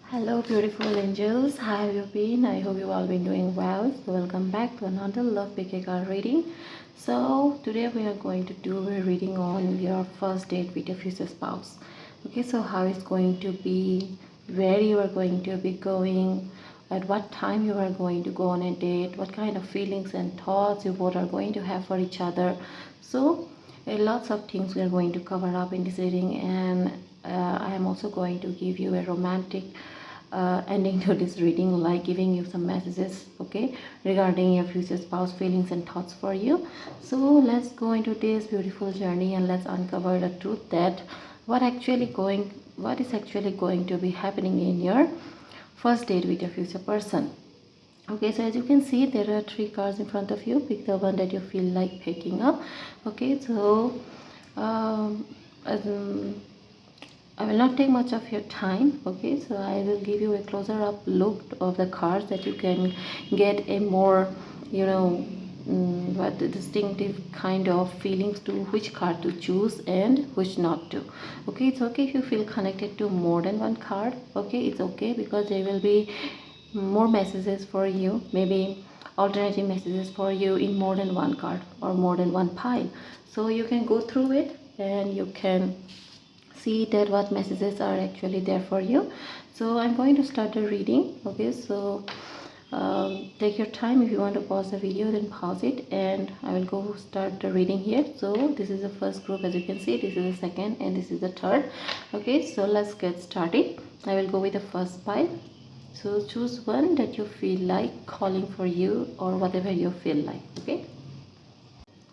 Hello beautiful angels, how have you been? I hope you've all been doing well. So welcome back to another love PK card reading. So today we are going to do a reading on your first date with your future spouse. Okay, so how it's going to be, where you are going to be going, at what time you are going to go on a date, what kind of feelings and thoughts you both are going to have for each other. So lots of things we are going to cover up in this reading, and I am also going to give you a romantic ending to this reading, like giving you some messages, okay, regarding your future spouse feelings and thoughts for you. So let's go into this beautiful journey and let's uncover the truth that what is actually going to be happening in your first date with your future person. Okay, so as you can see, there are 3 cards in front of you. Pick the one that you feel like picking up. Okay, so I will not take much of your time. Okay, so I will give you a closer up look of the cards that you can get a more, what the distinctive kind of feelings to which card to choose and which not to. Okay, it's okay if you feel connected to more than one card. Okay, it's okay, because there will be more messages for you, maybe alternative messages for you in more than one card or more than one pile. So you can go through it and you can see that what messages are actually there for you. So I'm going to start the reading. Okay, so take your time. If you want to pause the video, then pause it, and I will go start the reading here. So this is the first group, as you can see. This is the second and this is the third. Okay, so let's get started. I will go with the first pile. So choose one that you feel like calling for you, or whatever you feel like. Okay,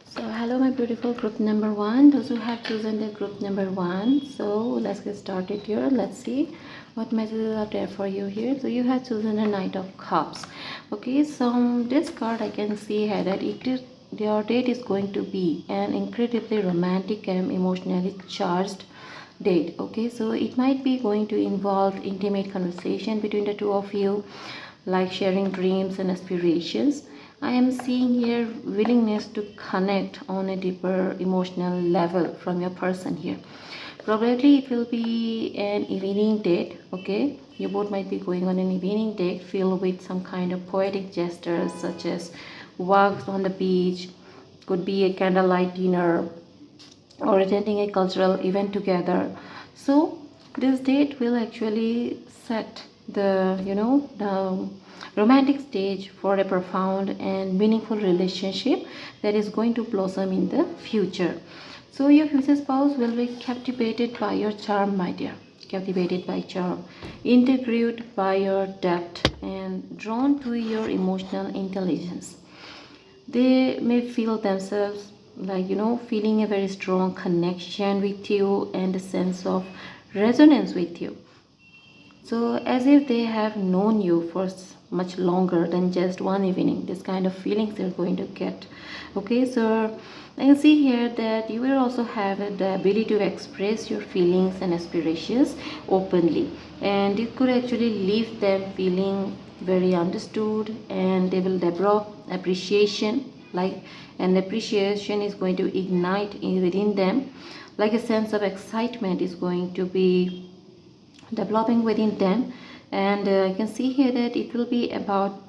so hello my beautiful group number 1, those who have chosen the group number 1. So let's get started here. Let's see what messages are there for you here. So you have chosen a Knight of Cups. Okay, so this card I can see here that your date is going to be an incredibly romantic and emotionally charged date. Okay, so it might be going to involve intimate conversation between the two of you, like sharing dreams and aspirations. I am seeing here willingness to connect on a deeper emotional level from your person here. Probably it will be an evening date. Okay, you both might be going on an evening date filled with some kind of poetic gestures, such as walks on the beach, could be a candlelight dinner, or attending a cultural event together. So this date will actually set the romantic stage for a profound and meaningful relationship that is going to blossom in the future. So your future spouse will be captivated by your charm, my dear. Captivated by charm, intrigued by your depth, and drawn to your emotional intelligence. They may feel themselves like, feeling a very strong connection with you and a sense of resonance with you, so as if they have known you for much longer than just one evening. This kind of feelings they're going to get. Okay, so I can see here that you will also have the ability to express your feelings and aspirations openly, and it could actually leave them feeling very understood, and they will develop appreciation, like an appreciation is going to ignite within them, like a sense of excitement is going to be developing within them. And I can see here that it will be about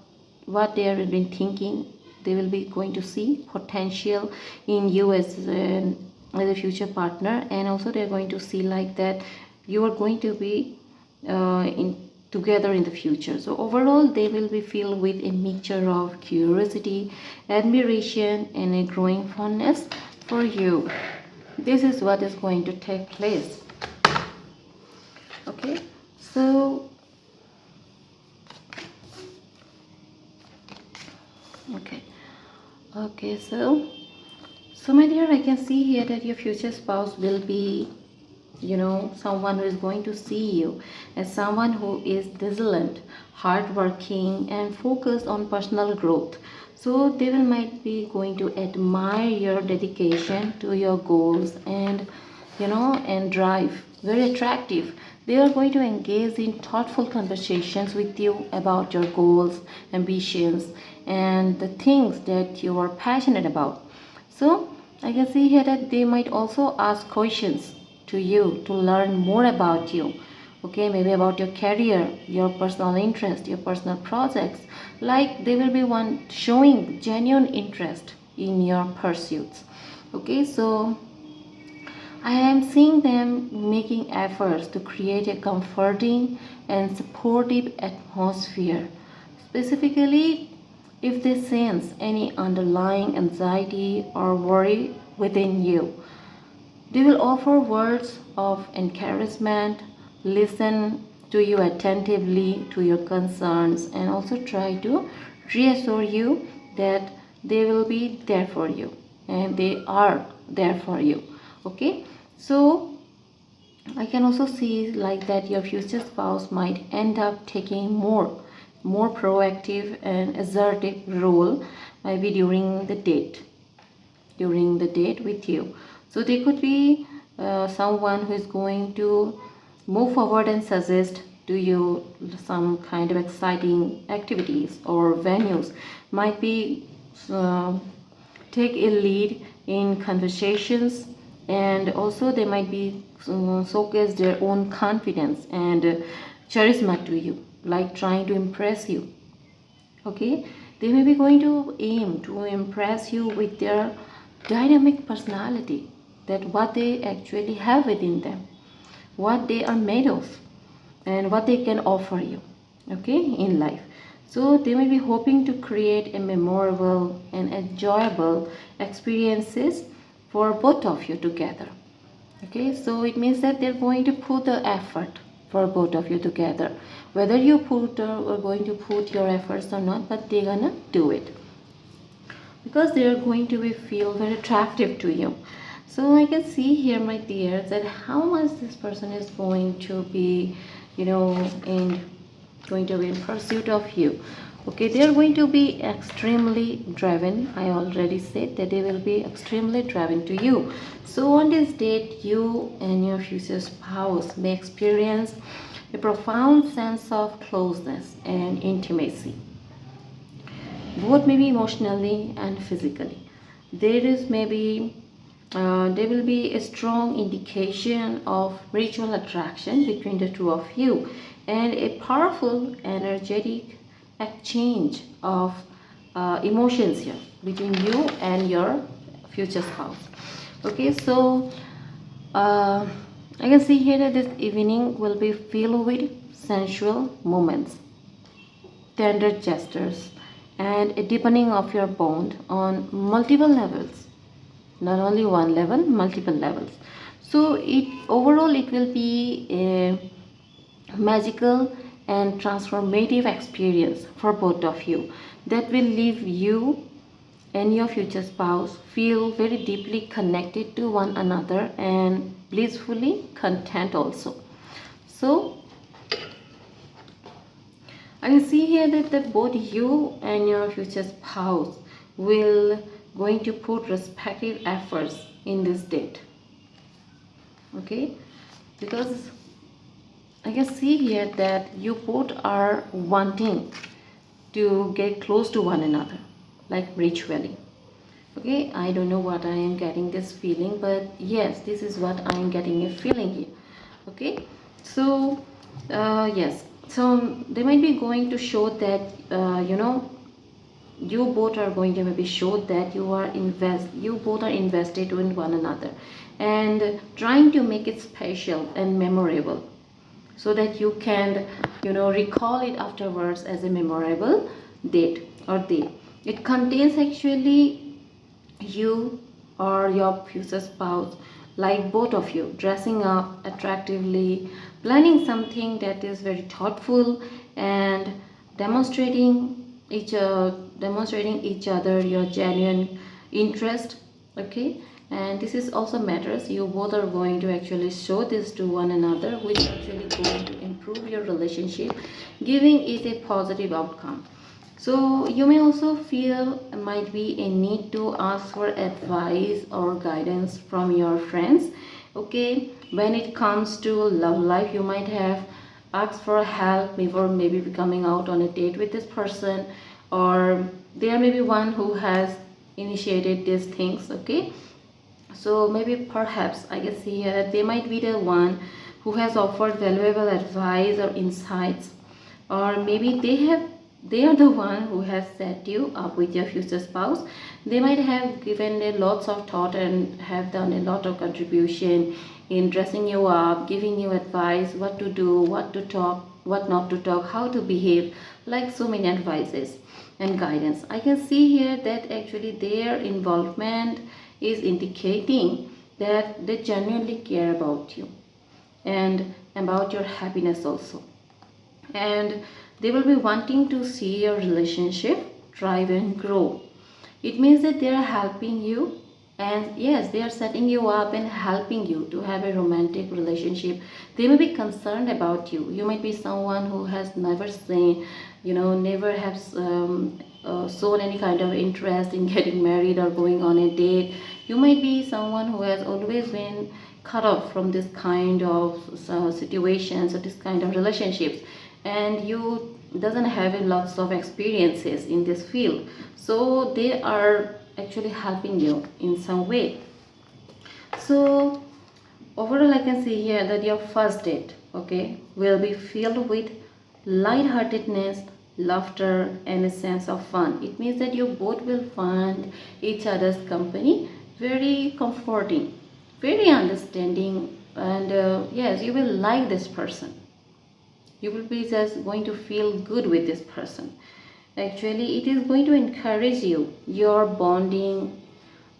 what they have been thinking. They will be going to see potential in you as a future partner, and also they're going to see like that you are going to be in together in the future. So overall they will be filled with a mixture of curiosity, admiration, and a growing fondness for you. This is what is going to take place. Okay, so okay, so my dear, I can see here that your future spouse will be, someone who is going to see you as someone who is resilient, hardworking, and focused on personal growth. So they will might be going to admire your dedication to your goals, and and drive. Very attractive. They are going to engage in thoughtful conversations with you about your goals, ambitions, and the things that you are passionate about. So I can see here that they might also ask questions to you to learn more about you. okay, maybe about your career, your personal interest, your personal projects. Like they will be one showing genuine interest in your pursuits. Okay, so I am seeing them making efforts to create a comforting and supportive atmosphere. Specifically, if they sense any underlying anxiety or worry within you, they will offer words of encouragement, listen to you attentively to your concerns, and also try to reassure you that they will be there for you and they are there for you. Okay, so I can also see like that your future spouse might end up taking more proactive and assertive role maybe during the date with you. So they could be someone who is going to move forward and suggest to you some kind of exciting activities or venues, might be uh, take a lead in conversations, and also they might be showcase their own confidence and charisma to you, like trying to impress you. Okay, they may be going to aim to impress you with their dynamic personality, that what they actually have within them, what they are made of, and what they can offer you, okay, in life. So they may be hoping to create a memorable and enjoyable experiences for both of you together. Okay, so it means that they're going to put the effort for both of you together, whether you put or going to put your efforts or not, but they're gonna do it because they're going to be feel very attractive to you. So I can see here, my dears, that how much this person is going to be, in going to be in pursuit of you. Okay, they are going to be extremely driven. I already said that they will be extremely driven to you. So on this date, you and your future spouse may experience a profound sense of closeness and intimacy, both maybe emotionally and physically. There will be a strong indication of mutual attraction between the two of you, and a powerful energetic exchange of emotions here between you and your future spouse. Okay, so uh, I can see here that this evening will be filled with sensual moments, tender gestures, and a deepening of your bond on multiple levels, not only one level, multiple levels. So it overall it will be a magical and transformative experience for both of you that will leave you and your future spouse feel very deeply connected to one another and blissfully content also. So I can see here that both you and your future spouse will going to put respective efforts in this date. Okay, because I can see here that you both are wanting to get close to one another, like ritually. Okay, I don't know what I am getting this feeling, but yes, this is what I am getting a feeling here. Okay, so yes, so they might be going to show that you both are going to maybe show that you both are invested in one another and trying to make it special and memorable, so that you can recall it afterwards as a memorable date or day. It contains actually you or your future spouse, like both of you dressing up attractively, planning something that is very thoughtful, and demonstrating demonstrating each other your genuine interest. Okay, and this is also matters, you both are going to actually show this to one another, which is actually going to improve your relationship, giving it a positive outcome. So you may also feel might be a need to ask for advice or guidance from your friends. Okay, when it comes to love life, you might have asked for help before maybe coming out on a date with this person, or there may be one who has initiated these things. Okay, so maybe perhaps I can see here that they might be the one who has offered valuable advice or insights, or maybe they are the one who has set you up with your future spouse. They might have given a lots of thought and have done a lot of contribution in dressing you up, giving you advice, what to do, what to talk, what not to talk, how to behave, like so many advices and guidance. I can see here that actually their involvement is indicating that they genuinely care about you and about your happiness also, and they will be wanting to see your relationship thrive and grow. It means that they are helping you, and yes, they are setting you up and helping you to have a romantic relationship. They may be concerned about you. You might be someone who has never seen, never have shown any kind of interest in getting married or going on a date. You might be someone who has always been cut off from this kind of situations or this kind of relationships, and you doesn't have a lots of experiences in this field, so they are actually helping you in some way. So overall, I can see here that your first date, okay, will be filled with lightheartedness, laughter, and a sense of fun. It means that you both will find each other's company very comforting, very understanding, and yes, you will like this person. You will be just going to feel good with this person. Actually, it is going to encourage you, your bonding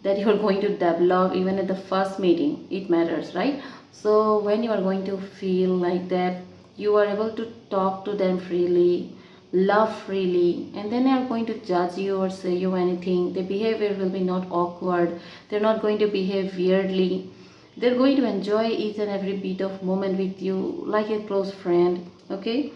that you are going to develop even at the first meeting. It matters, right? So when you are going to feel like that, you are able to talk to them freely, love freely, and then they are going to judge you or say you anything. The behavior will be not awkward. They're not going to behave weirdly. They're going to enjoy each and every bit of moment with you like a close friend. Okay,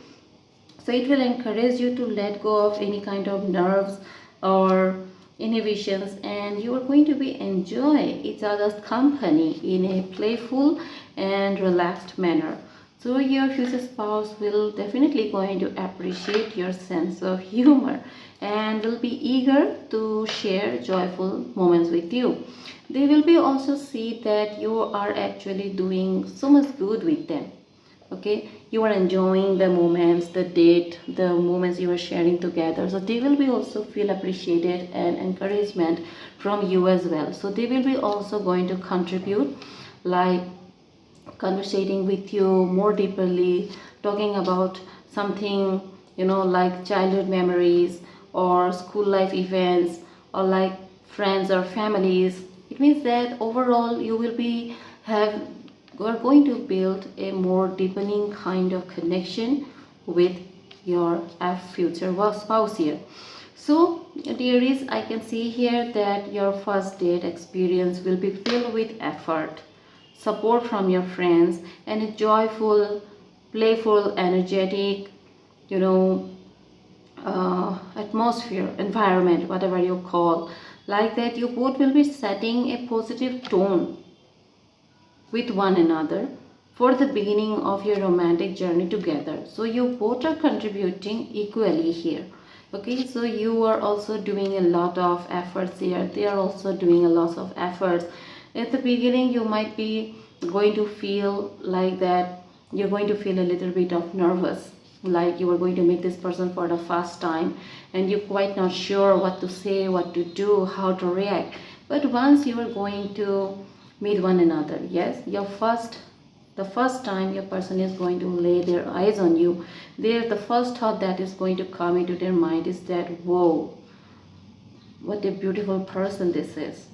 so it will encourage you to let go of any kind of nerves or inhibitions, and you are going to be enjoy each other's company in a playful and relaxed manner. So your future spouse will definitely going to appreciate your sense of humor and will be eager to share joyful moments with you. They will be also see that you are actually doing so much good with them. Okay, you are enjoying the moments, the date, the moments you are sharing together, so they will be also feel appreciated and encouragement from you as well. So they will be also going to contribute, like conversating with you more deeply, talking about something, like childhood memories or school life events, or like friends or families. It means that overall you will be have you are going to build a more deepening kind of connection with your future spouse here. So dearies, I can see here that your first date experience will be filled with effort, support from your friends, and a joyful, playful, energetic, you know atmosphere, environment, whatever you call. Like that, you both will be setting a positive tone with one another for the beginning of your romantic journey together. So you both are contributing equally here. Okay, so you are also doing a lot of efforts here. They are also doing a lot of efforts. At the beginning, you might be going to feel like that you're going to feel a little bit of nervous, like you are going to meet this person for the first time and you're quite not sure what to say, what to do, how to react. But once you are going to meet one another, yes, the first time your person is going to lay their eyes on you, the first thought that is going to come into their mind is that, whoa, what a beautiful person this is.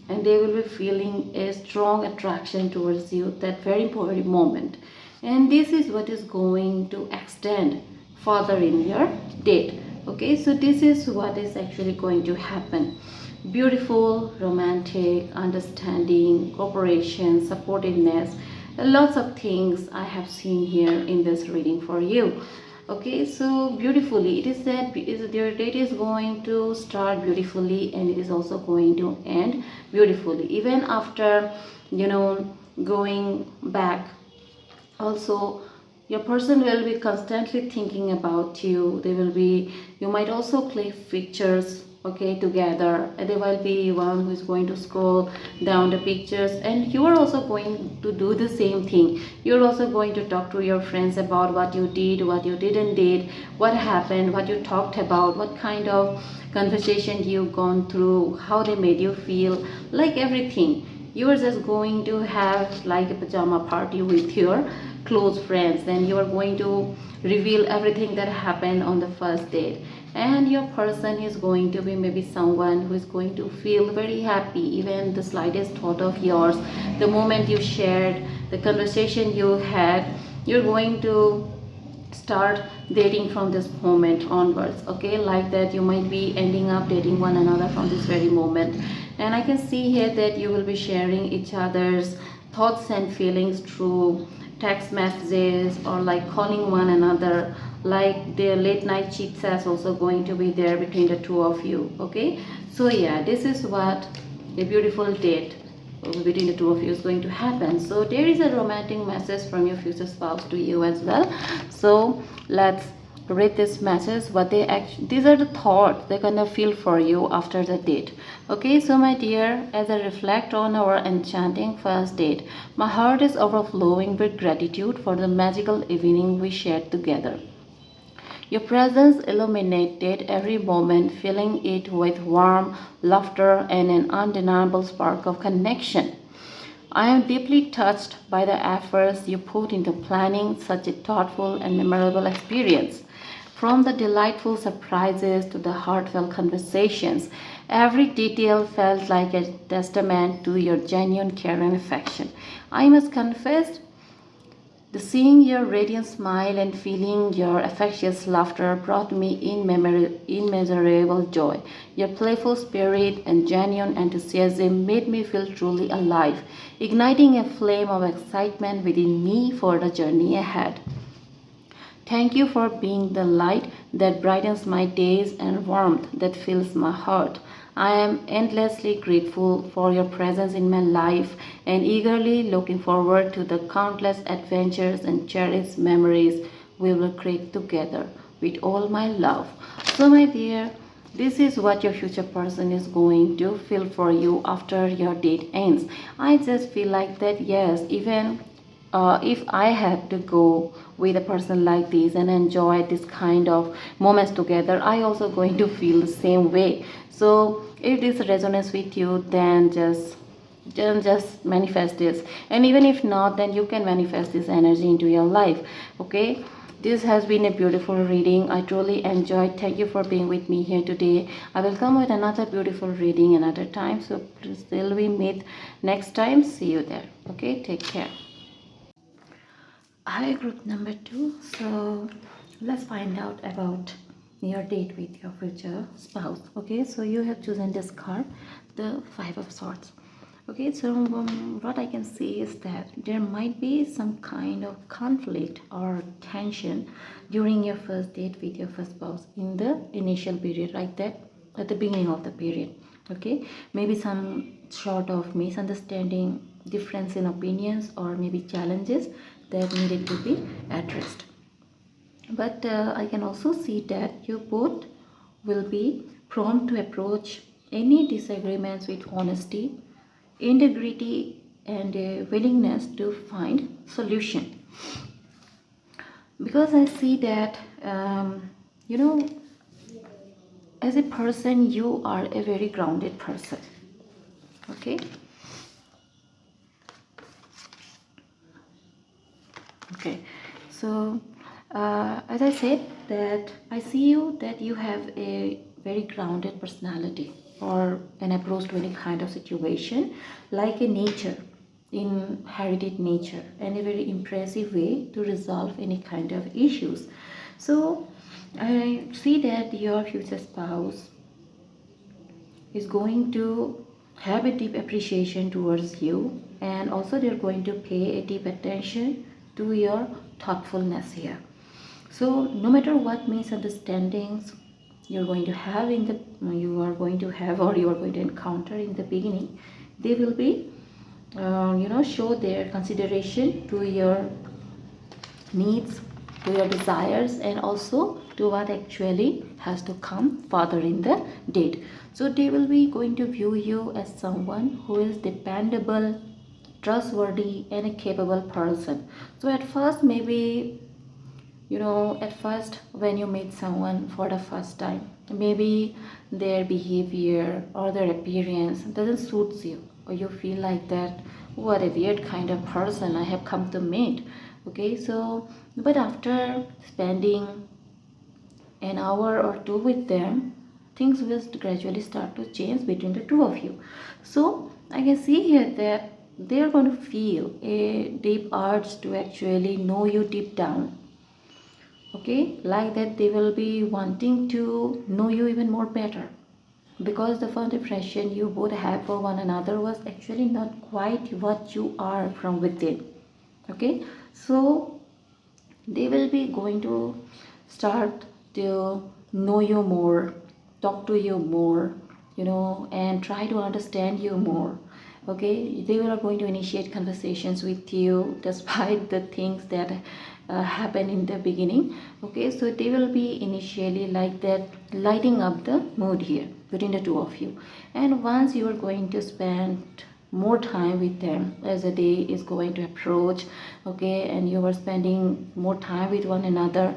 And they will be feeling a strong attraction towards you that very important moment. And this is what is going to extend further in your date. Okay, so this is what is actually going to happen. Beautiful, romantic, understanding, cooperation, supportiveness, lots of things I have seen here in this reading for you. Okay, so beautifully, it is that your date is going to start beautifully and it is also going to end beautifully. Even after, going back, also your person will be constantly thinking about you. You might also click pictures, okay, together, and there will be one who is going to scroll down the pictures, and you are also going to do the same thing. You're also going to talk to your friends about what you did, what you didn't did, what happened, what you talked about, what kind of conversation you've gone through, how they made you feel, like everything. You are just going to have like a pajama party with your close friends. Then you are going to reveal everything that happened on the first date, and your person is going to be maybe someone who is going to feel very happy. Even the slightest thought of yours, the moment you shared, the conversation you had, you're going to start dating from this moment onwards, okay, like that. You might be ending up dating one another from this very moment. And I can see here that you will be sharing each other's thoughts and feelings through text messages, or like calling one another, like the late night chit chat also going to be there between the two of you, okay. So yeah, this is what a beautiful date between the two of you is going to happen. So there is a romantic message from your future spouse to you as well. So let's read this message. What they actually, these are the thoughts they're gonna feel for you after the date. Okay, so my dear, as I reflect on our enchanting first date, my heart is overflowing with gratitude for the magical evening we shared together. Your presence illuminated every moment, filling it with warmth, laughter, and an undeniable spark of connection. I am deeply touched by the efforts you put into planning such a thoughtful and memorable experience. From the delightful surprises to the heartfelt conversations, every detail felt like a testament to your genuine care and affection. I must confess, the seeing your radiant smile and feeling your affectionate laughter brought me immeasurable joy. Your playful spirit and genuine enthusiasm made me feel truly alive, igniting a flame of excitement within me for the journey ahead. Thank you for being the light that brightens my days and warmth that fills my heart. I am endlessly grateful for your presence in my life and eagerly looking forward to the countless adventures and cherished memories we will create together. With all my love. So, my dear, this is what your future person is going to feel for you after your date ends. I just feel like that, yes, even if I had to go with a person like this and enjoy this kind of moments together, I also going to feel the same way. So if this resonates with you, then just manifest this, and even if not, then you can manifest this energy into your life, okay. This has been a beautiful reading. I truly enjoyed. Thank you for being with me here today. I will come with another beautiful reading another time, so please till we meet next time, see you there, okay. Take care. Hi, group number 2. So let's find out about your date with your future spouse. Okay, so you have chosen this card, the Five of Swords. Okay, so what I can see is that there might be some kind of conflict or tension during your first date with your first spouse in the initial period, like that, at the beginning of the period. Okay, maybe some sort of misunderstanding, difference in opinions, or maybe challenges that needed to be addressed. But I can also see that you both will be prompt to approach any disagreements with honesty, integrity, and a willingness to find solution. Because I see that you know, as a person, you are a very grounded person, okay. Okay, so as I said, that I see you that you have a very grounded personality, or an approach to any kind of situation, like a nature, inherited nature, and a very impressive way to resolve any kind of issues. So I see that your future spouse is going to have a deep appreciation towards you, and also they're going to pay a deep attention to your thoughtfulness here. So no matter what misunderstandings you're going to have in the you are going to have or you are going to encounter in the beginning, they will be show their consideration to your needs, to your desires, and also to what actually has to come further in the date. So they will be going to view you as someone who is dependable, trustworthy, and a capable person. So at first, maybe, at first when you meet someone for the first time, maybe their behavior or their appearance doesn't suit you, or you feel like that, what a weird kind of person I have come to meet. Okay, so but after spending an hour or two with them, things will gradually start to change between the two of you. So I can see here that they are going to feel a deep urge to actually know you deep down. Okay, like that they will be wanting to know you even more better, because the first impression you both have for one another was actually not quite what you are from within. Okay, so they will be going to start to know you more, talk to you more, and try to understand you more. Okay, they are going to initiate conversations with you despite the things that happen in the beginning. Okay, so they will be initially like that, lighting up the mood here between the two of you. And once you are going to spend more time with them as the day is going to approach, okay, and you are spending more time with one another,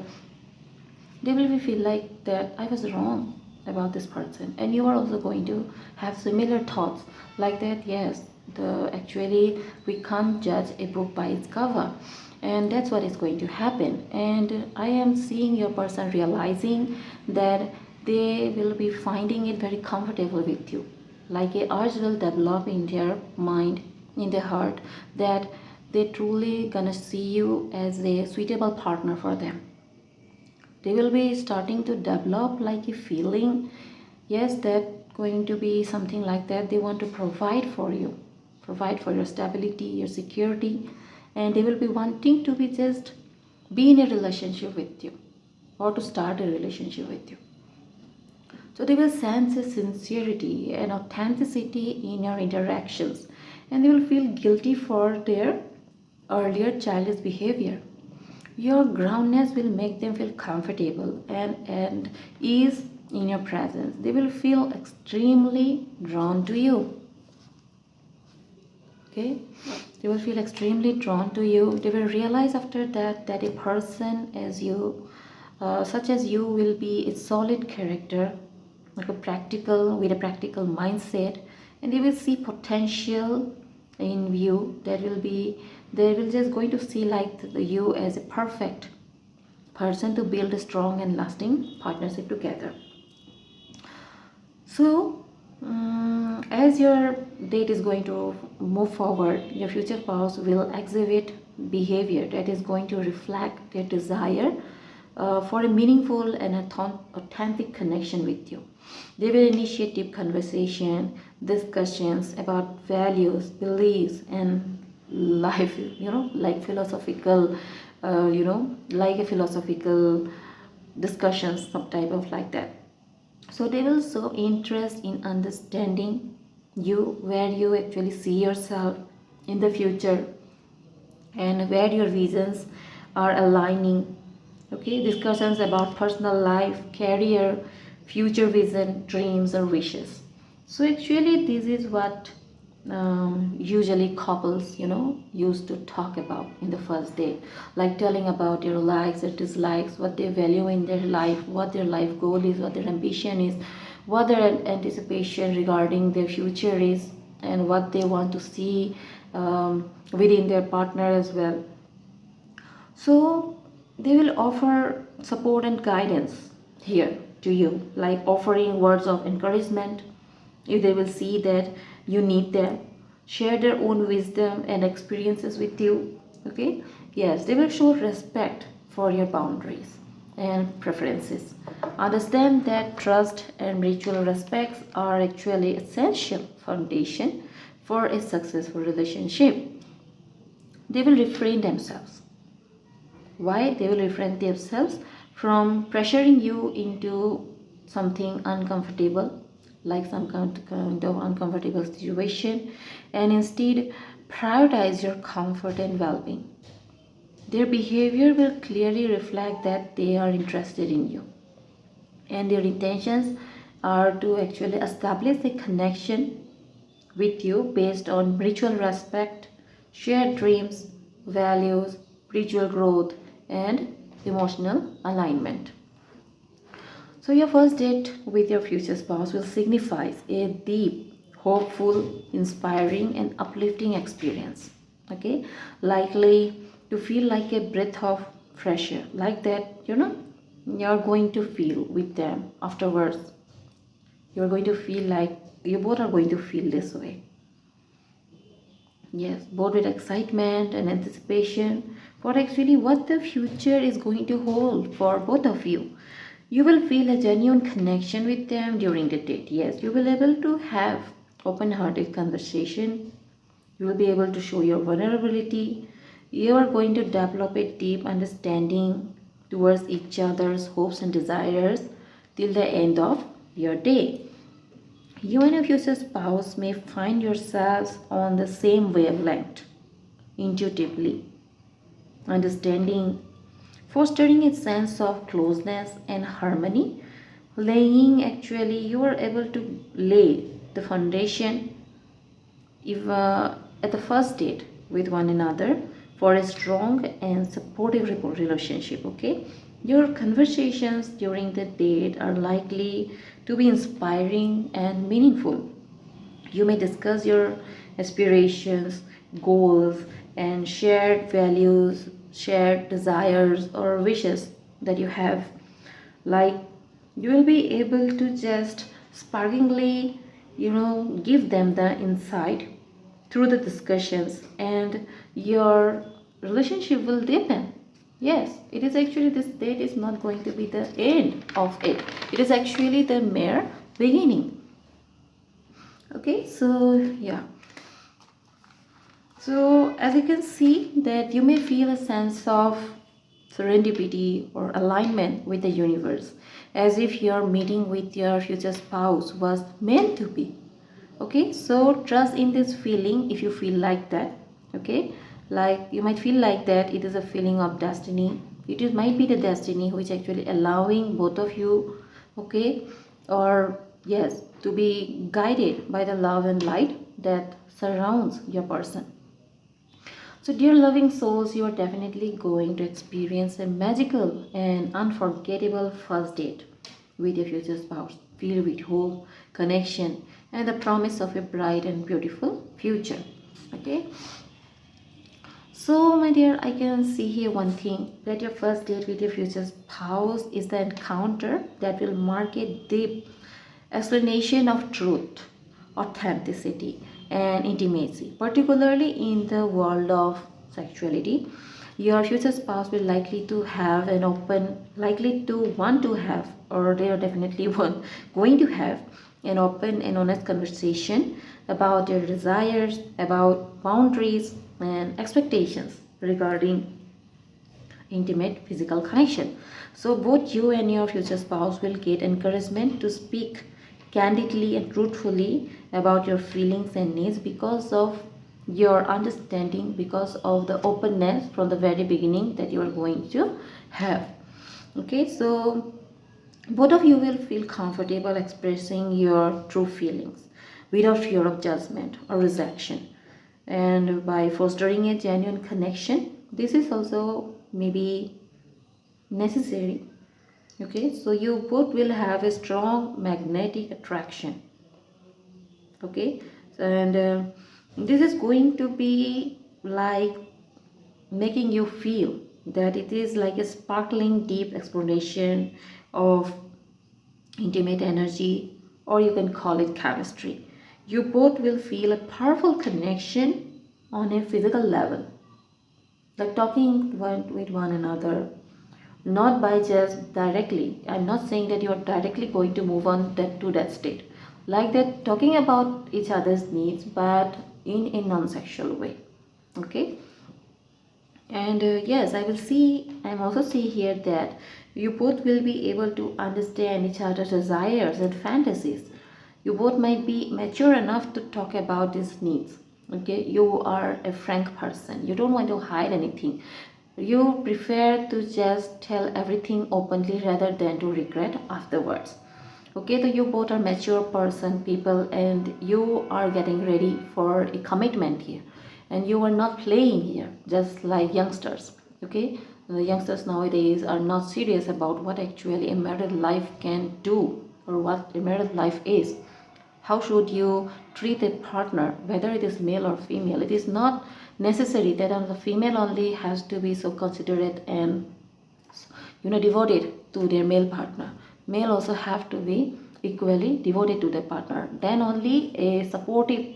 they will be feel like that I was wrong about this person, and you are also going to have similar thoughts like that. Yes, the actually we can't judge a book by its cover, and that's what is going to happen. And I am seeing your person realizing that they will be finding it very comfortable with you, like a urge will develop in their mind, in their heart, that they truly gonna see you as a suitable partner for them. They will be starting to develop like a feeling, yes, that going to be something like that they want to provide for you, provide for your stability, your security, and they will be wanting to be just be in a relationship with you, or to start a relationship with you. So they will sense a sincerity and authenticity in your interactions, and they will feel guilty for their earlier childish behavior. Your groundness will make them feel comfortable and ease in your presence. They will feel extremely drawn to you. Okay? They will feel extremely drawn to you. They will realize after that that a person as you, such as you, will be a solid character, like a practical, with a practical mindset, and they will see potential in you. That will be, they will just going to see like you as a perfect person to build a strong and lasting partnership together. So as your date is going to move forward, your future spouse will exhibit behavior that is going to reflect their desire for a meaningful and authentic connection with you. They will initiate deep conversation, discussions about values, beliefs, and life, like philosophical, like a philosophical discussions, some type of like that. So they will show interest in understanding you, where you actually see yourself in the future, and where your visions are aligning. Okay, discussions about personal life, career, future vision, dreams, or wishes. So actually this is what usually couples used to talk about in the first day, like telling about their likes and dislikes, what they value in their life, what their life goal is, what their ambition is, what their anticipation regarding their future is, and what they want to see within their partner as well. So they will offer support and guidance here to you, like offering words of encouragement if they will see that you need them, share their own wisdom and experiences with you. Okay, yes, they will show respect for your boundaries and preferences. Understand that trust and mutual respect are actually essential foundation for a successful relationship. They will refrain themselves. Why? They will refrain themselves from pressuring you into something uncomfortable, like some kind of uncomfortable situation, and instead prioritize your comfort and well-being. Their behavior will clearly reflect that they are interested in you, and their intentions are to actually establish a connection with you based on mutual respect, shared dreams, values, spiritual growth, and emotional alignment. So, your first date with your future spouse will signify a deep, hopeful, inspiring, and uplifting experience. Okay, likely to feel like a breath of fresh air, like that, you're going to feel with them afterwards. You're going to feel like you both are going to feel this way. Yes, both with excitement and anticipation for actually what the future is going to hold for both of you. You will feel a genuine connection with them during the date. Yes, you will be able to have open-hearted conversation. You will be able to show your vulnerability. You are going to develop a deep understanding towards each other's hopes and desires till the end of your day. You and your future spouse may find yourselves on the same wavelength, intuitively, understanding, fostering a sense of closeness and harmony, you are able to lay the foundation if at the first date with one another for a strong and supportive relationship. Okay, your conversations during the date are likely to be inspiring and meaningful. You may discuss your aspirations, goals, and shared values, shared desires or wishes that you have. Like, you will be able to just sparkingly, give them the insight through the discussions, and your relationship will deepen. Yes, it is actually, this date is not going to be the end of it. It is actually the mere beginning. Okay, so yeah. So as you can see that you may feel a sense of serendipity or alignment with the universe, as if your meeting with your future spouse was meant to be. Okay, so trust in this feeling if you feel like that. Okay, like you might feel like that it is a feeling of destiny. Might be the destiny which actually allowing both of you, okay, or yes, to be guided by the love and light that surrounds your person. So, dear loving souls, you are definitely going to experience a magical and unforgettable first date with your future spouse, filled with hope, connection, and the promise of a bright and beautiful future. Okay. So, my dear, I can see here one thing, that your first date with your future spouse is the encounter that will mark a deep explanation of truth, authenticity, and intimacy, particularly in the world of sexuality. Your future spouse will likely to want to have, or they are definitely going to have an open and honest conversation about their desires, about boundaries and expectations regarding intimate physical connection. So both you and your future spouse will get encouragement to speak candidly and truthfully about your feelings and needs because of your understanding, because of the openness from the very beginning that you are going to have. Okay, so both of you will feel comfortable expressing your true feelings without fear of judgment or rejection. And by fostering a genuine connection, this is also maybe necessary. Okay, so you both will have a strong magnetic attraction. Okay, and this is going to be like making you feel that it is like a sparkling deep exploration of intimate energy, or you can call it chemistry. You both will feel a powerful connection on a physical level, like talking with one another, not by just directly. I'm not saying that you are directly going to move on to that state, like that, talking about each other's needs, but in a non-sexual way. Okay, and yes, I'm also see here that you both will be able to understand each other's desires and fantasies. You both might be mature enough to talk about these needs. Okay, you are a frank person, you don't want to hide anything. You prefer to just tell everything openly rather than to regret afterwards. Okay, so you both are mature people, and you are getting ready for a commitment here, and you are not playing here just like youngsters. Okay, the youngsters nowadays are not serious about what actually a married life can do, or what a married life is. How should you treat a partner, whether it is male or female? It is not necessary that the female only has to be so considerate and devoted to their male partner. Male also have to be equally devoted to their partner. Then only a supportive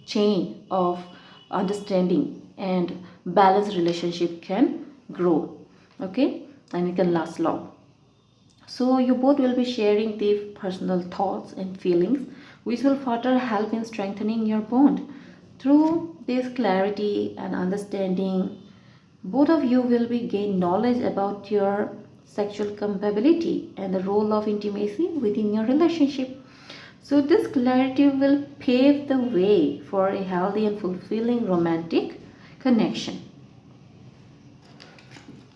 chain of understanding and balanced relationship can grow. Okay, and it can last long. So you both will be sharing the personal thoughts and feelings, which will further help in strengthening your bond. Through this clarity and understanding, both of you will be gain knowledge about your sexual compatibility and the role of intimacy within your relationship. So this clarity will pave the way for a healthy and fulfilling romantic connection.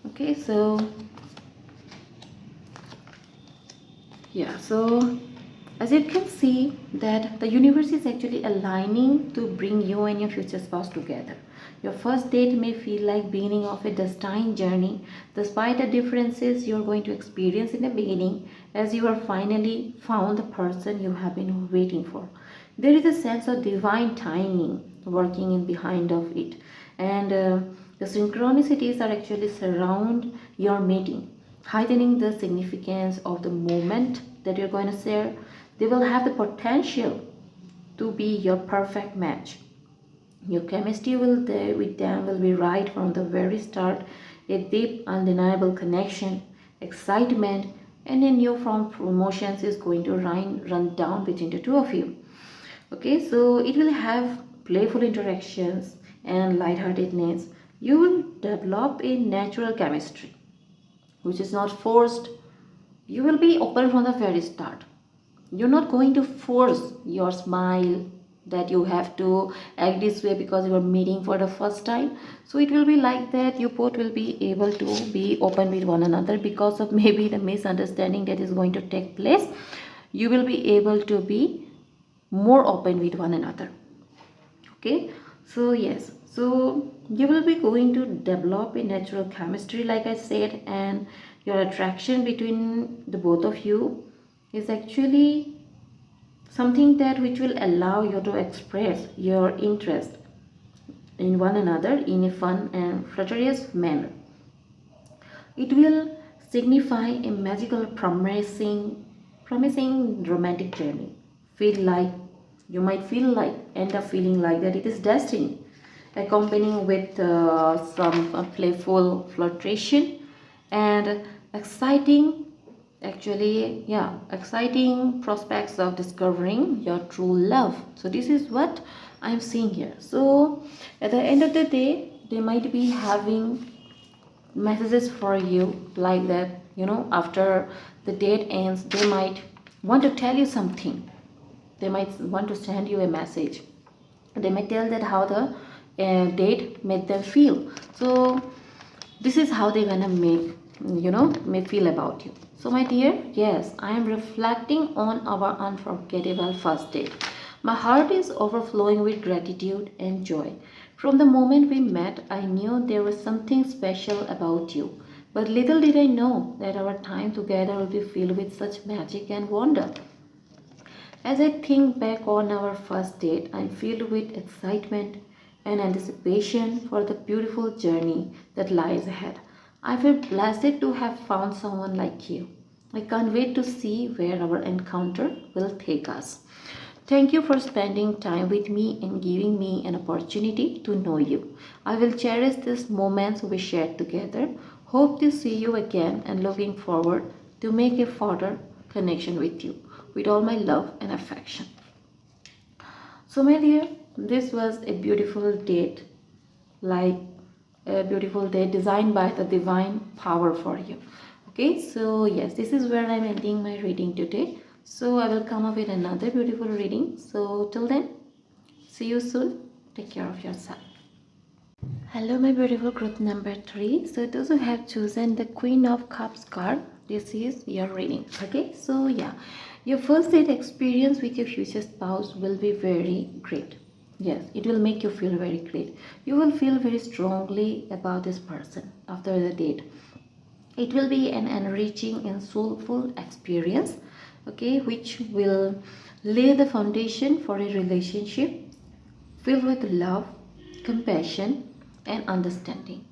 Okay, so yeah, so as you can see that the universe is actually aligning to bring you and your future spouse together. Your first date may feel like beginning of a destined journey, despite the differences you're going to experience in the beginning, as you are finally found the person you have been waiting for. There is a sense of divine timing working in behind of it, and the synchronicities are actually surround your meeting, heightening the significance of the moment that you're going to share. They will have the potential to be your perfect match. Your chemistry with them will be right from the very start. A deep, undeniable connection, excitement, and a new form of emotions is going to run down between the two of you. Okay, so it will have playful interactions and lightheartedness. You will develop a natural chemistry which is not forced. You will be open from the very start. You're not going to force your smile that you have to act this way because you are meeting for the first time. So it will be like that. You both will be able to be open with one another because of maybe the misunderstanding that is going to take place. You will be able to be more open with one another. Okay, so yes, so you will be going to develop a natural chemistry like I said, and your attraction between the both of you is actually something that which will allow you to express your interest in one another in a fun and flirtatious manner. It will signify a magical promising romantic journey. Feel like you might feel like end up feeling like that it is destiny, accompanying with some playful flirtation and exciting, actually, yeah, exciting prospects of discovering your true love. So this is what I'm seeing here. So at the end of the day, they might be having messages for you like that, after the date ends, they might want to tell you something. They might want to send you a message. They might tell that how the date made them feel. So this is how they're gonna may feel about you. So my dear, yes, I am reflecting on our unforgettable first date. My heart is overflowing with gratitude and joy. From the moment we met, I knew there was something special about you, but little did I know that our time together would be filled with such magic and wonder. As I think back on our first date, I'm filled with excitement and anticipation for the beautiful journey that lies ahead. I feel blessed to have found someone like you. I can't wait to see where our encounter will take us. Thank you for spending time with me and giving me an opportunity to know you. I will cherish these moments we shared together. Hope to see you again and looking forward to make a further connection with you. With all my love and affection. So my dear, this was a beautiful date, like a beautiful date designed by the divine power for you. Okay, so yes, this is where I'm ending my reading today. So I will come up with another beautiful reading. So till then, see you soon. Take care of yourself. Hello, my beautiful group number 3. So those who have chosen the Queen of Cups card, this is your reading. Okay, so yeah, your first date experience with your future spouse will be very great. Yes, it will make you feel very great. You will feel very strongly about this person after the date. It will be an enriching and soulful experience, okay, which will lay the foundation for a relationship filled with love, compassion, and understanding.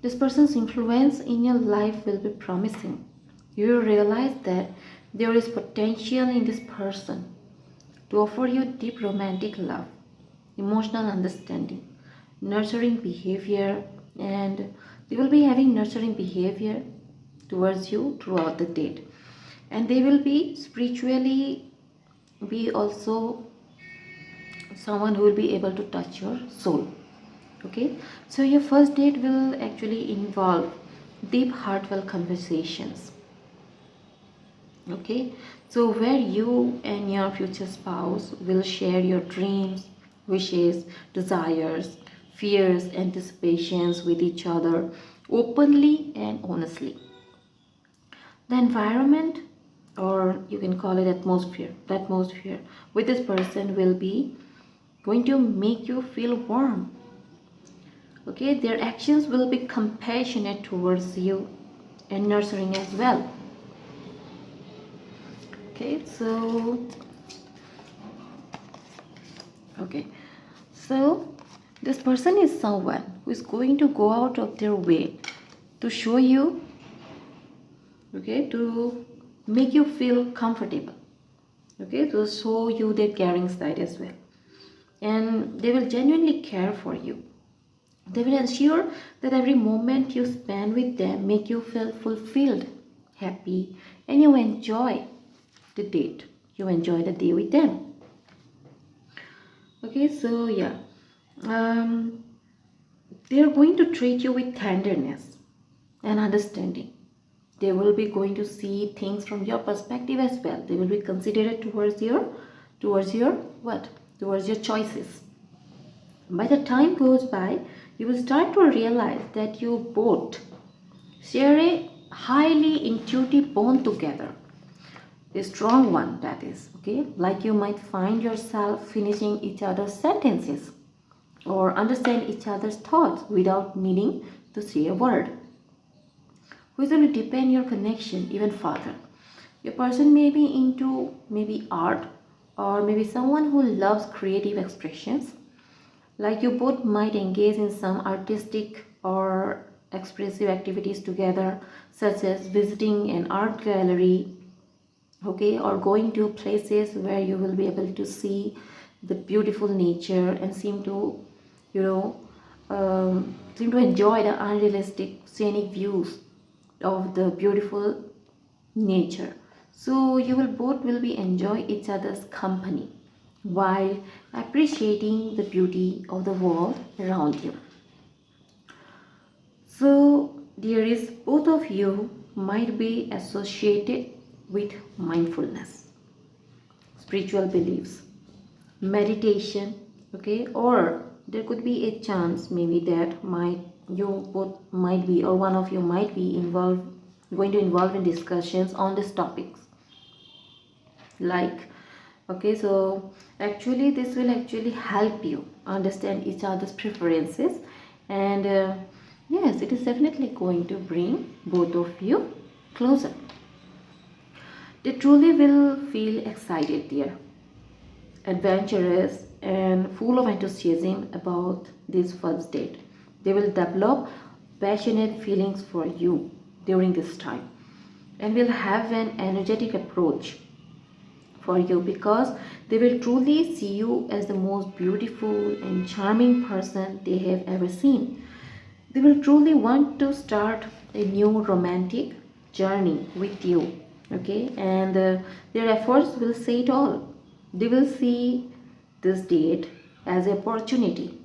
This person's influence in your life will be promising. You will realize that there is potential in this person to offer you deep romantic love, emotional understanding, nurturing behavior, and they will be having nurturing behavior towards you throughout the date. And they will be spiritually be also someone who will be able to touch your soul. Okay, so your first date will actually involve deep heartfelt conversations. Okay, so where you and your future spouse will share your dreams, wishes, desires, fears, anticipations with each other openly and honestly. The environment, or you can call it atmosphere, the atmosphere with this person will be going to make you feel warm. Okay, their actions will be compassionate towards you and nurturing as well. Okay, okay, so this person is someone who is going to go out of their way to show you, okay, to make you feel comfortable, okay, to show you their caring side as well, and they will genuinely care for you. They will ensure that every moment you spend with them make you feel fulfilled, happy, and you enjoy the date. You enjoy the day with them. Okay, so yeah, um, they are going to treat you with tenderness and understanding. They will be going to see things from your perspective as well. They will be considerate towards your what? Towards your choices. By the time goes by, you will start to realize that you both share a highly intuitive bond together, a strong one, that is, okay, like you might find yourself finishing each other's sentences or understand each other's thoughts without needing to say a word, which will deepen your connection even further. Your person may be into maybe art, or maybe someone who loves creative expressions, like you both might engage in some artistic or expressive activities together, such as visiting an art gallery, okay, or going to places where you will be able to see the beautiful nature and seem to, you know, seem to enjoy the unrealistic scenic views of the beautiful nature. So you will both will be enjoy each other's company while appreciating the beauty of the world around you. So there is both of you might be associated with mindfulness, spiritual beliefs, meditation, okay, or there could be a chance maybe that might you both might be, or one of you might be involved, going to involve in discussions on these topics, like, okay, so actually this will actually help you understand each other's preferences, and yes, it is definitely going to bring both of you closer. They truly will feel excited there, adventurous, and full of enthusiasm about this first date. They will develop passionate feelings for you during this time and will have an energetic approach for you, because they will truly see you as the most beautiful and charming person they have ever seen. They will truly want to start a new romantic journey with you, okay, and their efforts will say it all. They will see this date as an opportunity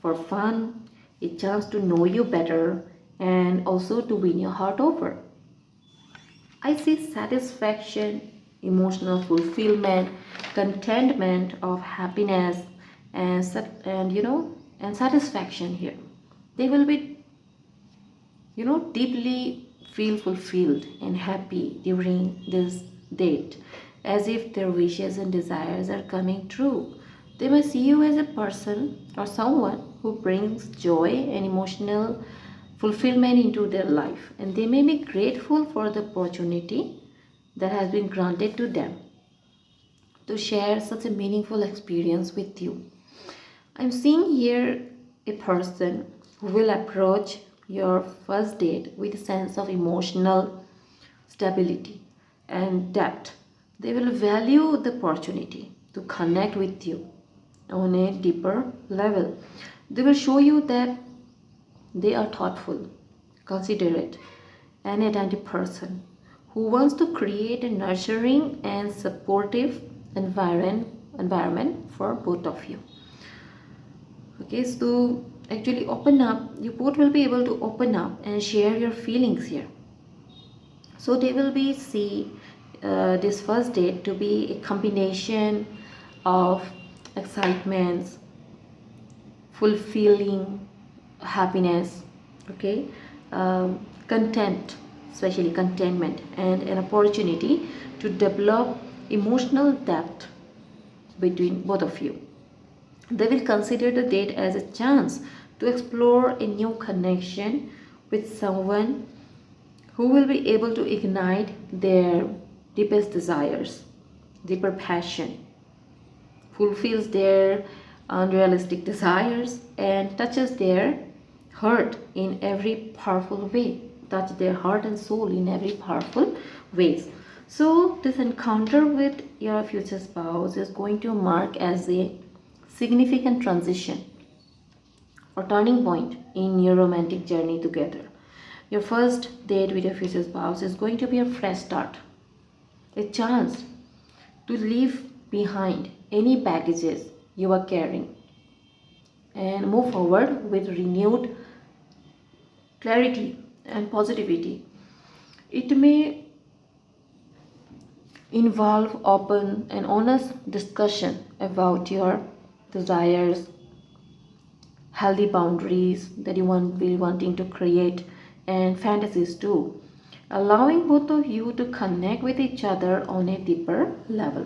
for fun, a chance to know you better, and also to win your heart over. I see satisfaction, emotional fulfillment, contentment of happiness, and and satisfaction here. They will be, deeply feel fulfilled and happy during this date, as if their wishes and desires are coming true. They may see you as a person or someone who brings joy and emotional fulfillment into their life, and they may be grateful for the opportunity that has been granted to them to share such a meaningful experience with you. I'm seeing here a person who will approach your first date with a sense of emotional stability and depth. They will value the opportunity to connect with you on a deeper level. They will show you that they are thoughtful, considerate, and attentive person who wants to create a nurturing and supportive environment for both of you. Okay, so actually open up, you both will be able to open up and share your feelings here. So they will be see this first date to be a combination of excitements, fulfilling happiness, okay, content, especially contentment, and an opportunity to develop emotional depth between both of you. They will consider the date as a chance to explore a new connection with someone who will be able to ignite their deepest desires, deeper passion, fulfills their unrealistic desires, and touches their heart in every powerful way, touch their heart and soul in every powerful ways. So this encounter with your future spouse is going to mark as a significant transition or turning point in your romantic journey together. Your first date with your future spouse is going to be a fresh start, a chance to leave behind any baggages you are carrying and move forward with renewed clarity and positivity. It may involve open and honest discussion about your desires, healthy boundaries that you will be wanting to create, and fantasies too, allowing both of you to connect with each other on a deeper level.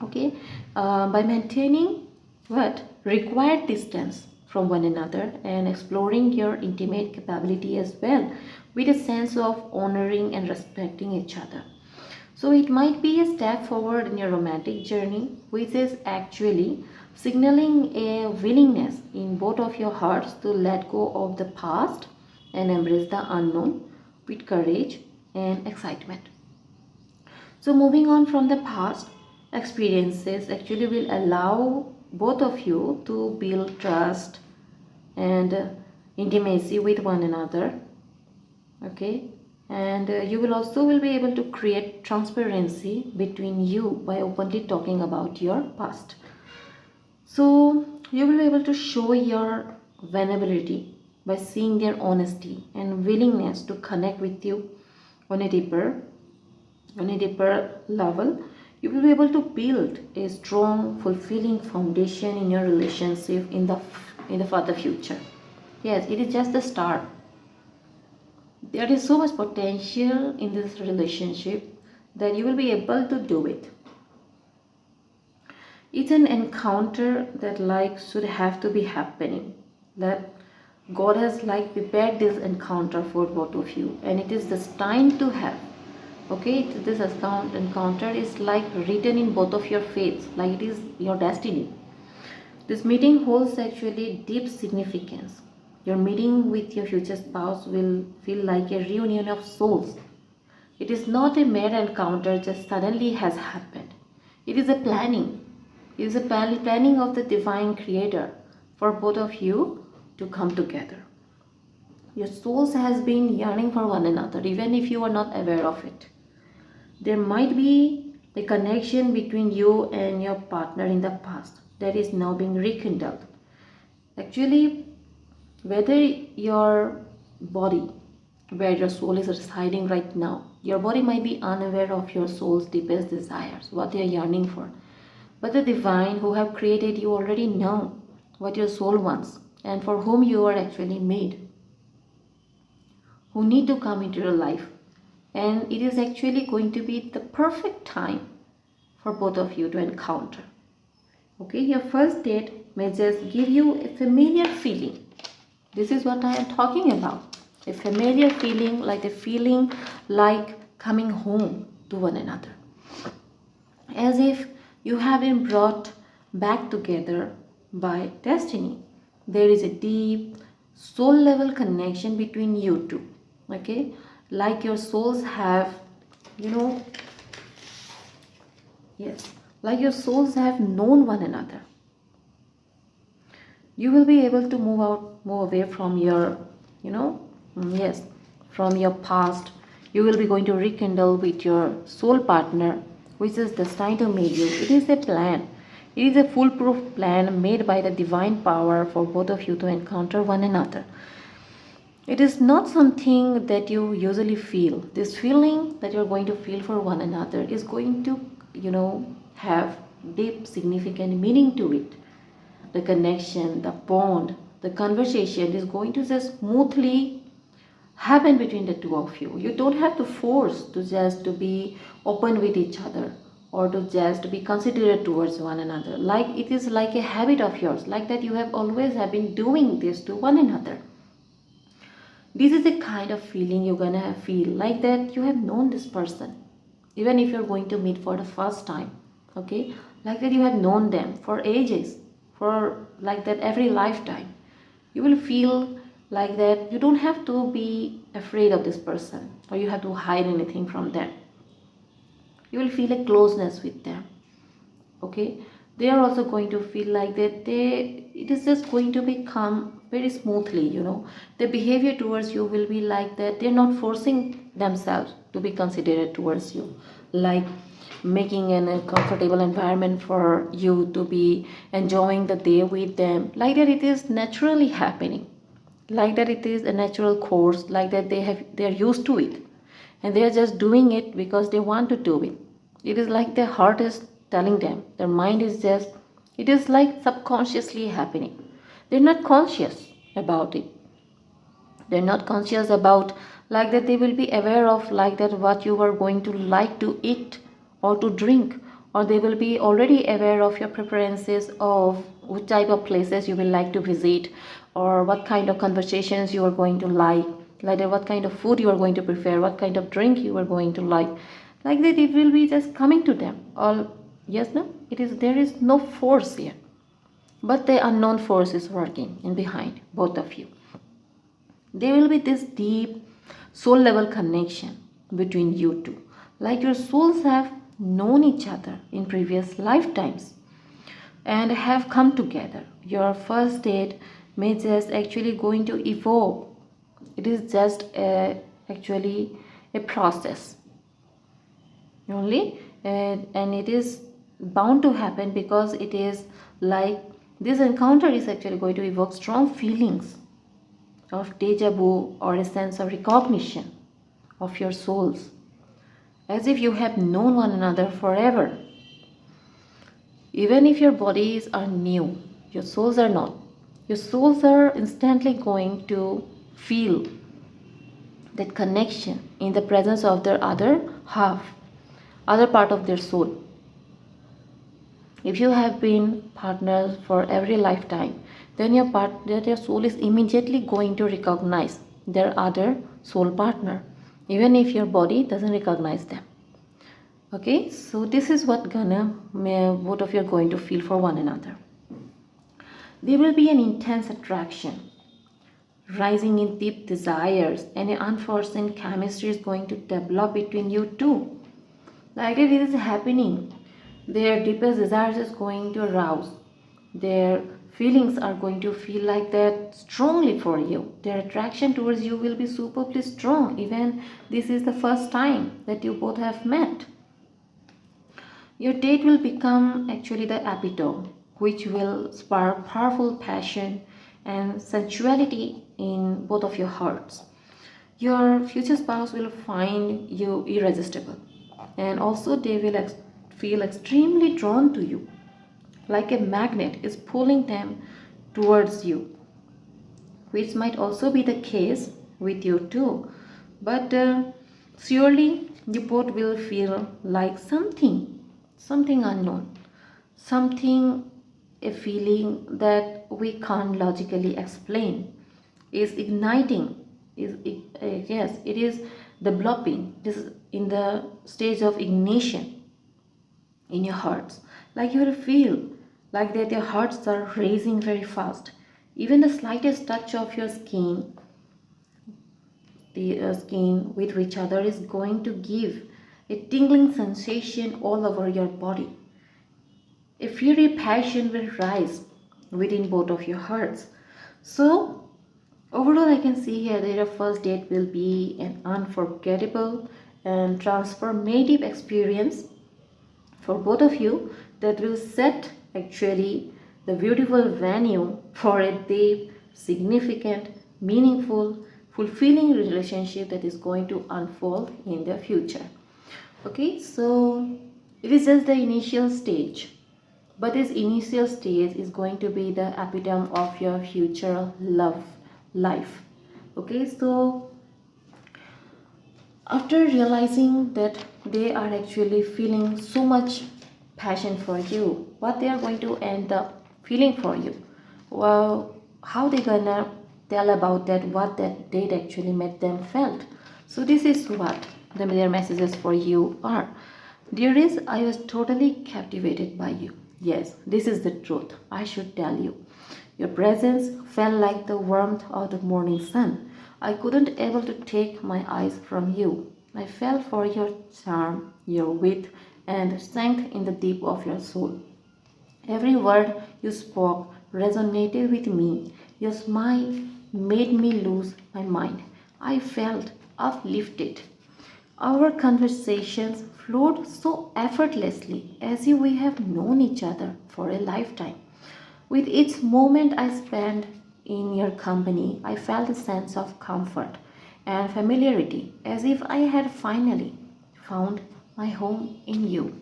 Okay, by maintaining what required distance from one another and exploring your intimate capability as well, with a sense of honoring and respecting each other. So it might be a step forward in your romantic journey, which is actually signaling a willingness in both of your hearts to let go of the past and embrace the unknown with courage and excitement. So moving on from the past, experiences actually will allow both of you to build trust and intimacy with one another. Okay, and you will also will be able to create transparency between you by openly talking about your past. So you will be able to show your vulnerability by seeing their honesty and willingness to connect with you on a deeper level. You will be able to build a strong, fulfilling foundation in your relationship in the further future. Yes, it is just the start. There is so much potential in this relationship that you will be able to do it. It's an encounter that should have to be happening, that God has prepared this encounter for both of you, and it is this time to have. Okay, this encounter is written in both of your fates, like it is your destiny. This meeting holds actually deep significance. Your meeting with your future spouse will feel like a reunion of souls. It is not a mere encounter just suddenly has happened. It is a planning. It is a planning of the divine creator for both of you to come together. Your souls has been yearning for one another, even if you are not aware of it. There might be a connection between you and your partner in the past that is now being rekindled. Actually, whether your body, where your soul is residing right now, your body might be unaware of your soul's deepest desires, what they are yearning for. But the divine who have created you already know what your soul wants. and for whom you are actually made, who need to come into your life. And it is actually going to be the perfect time for both of you to encounter. Okay, your first date may just give you a familiar feeling. This is what I am talking about. A familiar feeling, like a feeling like coming home to one another. As if you have been brought back together by destiny. There is a deep soul level connection between you two. Okay, like your souls have, yes, like your souls have known one another. You will be able to move away from your, yes, from your past. You will be going to rekindle with your soul partner, which is destined to meet you. It is a plan. It is a foolproof plan made by the divine power for both of you to encounter one another. It is not something that you usually feel. This feeling that you're going to feel for one another is going to, have deep, significant meaning to it. The connection, the bond, the conversation is going to just smoothly happen between the two of you. You don't have to force to just to be open with each other or to just be considerate towards one another. Like it is like a habit of yours, like that you have always have been doing this to one another. This is the kind of feeling you're gonna feel, like that you have known this person, even if you're going to meet for the first time. Okay, like that you have known them for ages, for like that every lifetime. You will feel like that you don't have to be afraid of this person or you have to hide anything from them. You will feel a closeness with them. Okay, they are also going to feel like that it is just going to become very smoothly. The behavior towards you will be like that they're not forcing themselves to be considerate towards you, like making a comfortable environment for you to be enjoying the day with them, like that it is naturally happening, like that it is a natural course, like that they are used to it and they are just doing it because they want to do it. It is like their heart is telling them, their mind is just, it is like subconsciously happening. They're not conscious about it. They're not conscious about like that they will be aware of like that what you are going to like to eat or to drink, or they will be already aware of your preferences of what type of places you will like to visit or what kind of conversations you are going to like that what kind of food you are going to prefer, what kind of drink you are going to like that it will be just coming to them all. Yes, no, it is, there is no force here, but the unknown force is working in behind both of you. There will be this deep soul level connection between you two, like your souls have known each other in previous lifetimes and have come together. Your first date may just actually going to evolve. It is just actually a process only, and it is bound to happen because it is like this encounter is actually going to evoke strong feelings of deja vu or a sense of recognition of your souls, as if you have known one another forever. Even if your bodies are new, your souls are not. Your souls are instantly going to feel that connection in the presence of their other half, other part of their soul. If you have been partners for every lifetime, then your soul is immediately going to recognize their other soul partner, even if your body doesn't recognize them. Okay, so this is what both of you are going to feel for one another. There will be an intense attraction, rising in deep desires, and an unforeseen chemistry is going to develop between you two. Like it is happening, their deepest desires is going to arouse. Their feelings are going to feel like that strongly for you. Their attraction towards you will be superbly strong, even this is the first time that you both have met. Your date will become actually the epitome, which will spark powerful passion and sensuality in both of your hearts. Your future spouse will find you irresistible, and also they will feel extremely drawn to you, like a magnet is pulling them towards you. which might also be the case with you too. But surely you both will feel like something unknown, something, a feeling that we can't logically explain is igniting, yes, it is developing, this is in the stage of ignition in your hearts, like you will feel like that your hearts are racing very fast. Even the slightest touch of your skin, the skin with each other, is going to give a tingling sensation all over your body. A fiery passion will rise within both of your hearts. So overall, I can see here that your first date will be an unforgettable and transformative experience for both of you that will set actually the beautiful venue for a deep, significant, meaningful, fulfilling relationship that is going to unfold in the future. Okay, so it is just the initial stage, but this initial stage is going to be the epitome of your future love life. Okay, so after realizing that they are actually feeling so much passion for you, what they are going to end up feeling for you, well, how they gonna tell about that, what that date actually made them felt. So this is what their messages for you are. Dearest, I was totally captivated by you. Yes, this is the truth, I should tell you. Your presence felt like the warmth of the morning sun. I couldn't able to take my eyes from you. I fell for your charm, your wit, and sank in the deep of your soul. Every word you spoke resonated with me. Your smile made me lose my mind. I felt uplifted. Our conversations flowed so effortlessly as if we have known each other for a lifetime. With each moment I spent in your company, I felt a sense of comfort and familiarity as if I had finally found my home in you.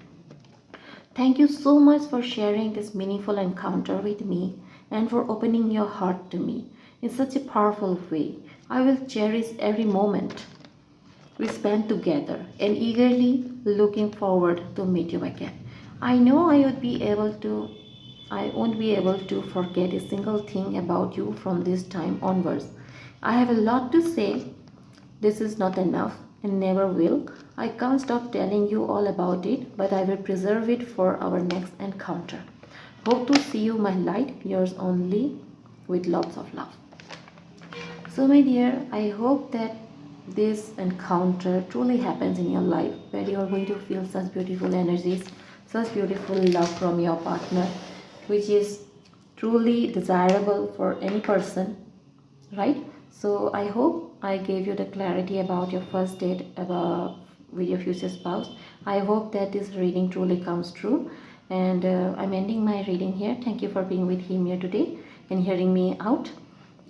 Thank you so much for sharing this meaningful encounter with me and for opening your heart to me in such a powerful way. I will cherish every moment we spent together and eagerly looking forward to meet you again. I know I won't be able to forget a single thing about you from this time onwards. I have a lot to say. This is not enough and never will. I can't stop telling you all about it, but I will preserve it for our next encounter. Hope to see you, my light, yours only, with lots of love. So, my dear, I hope that this encounter truly happens in your life where you are going to feel such beautiful energies, such beautiful love from your partner, which is truly desirable for any person, right? So I hope I gave you the clarity about your first date about with your future spouse. I hope that this reading truly comes true, and I'm ending my reading here. Thank you for being with him here today and hearing me out.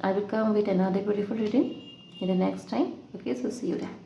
I will come with another beautiful reading in the next time. Okay, so see you there.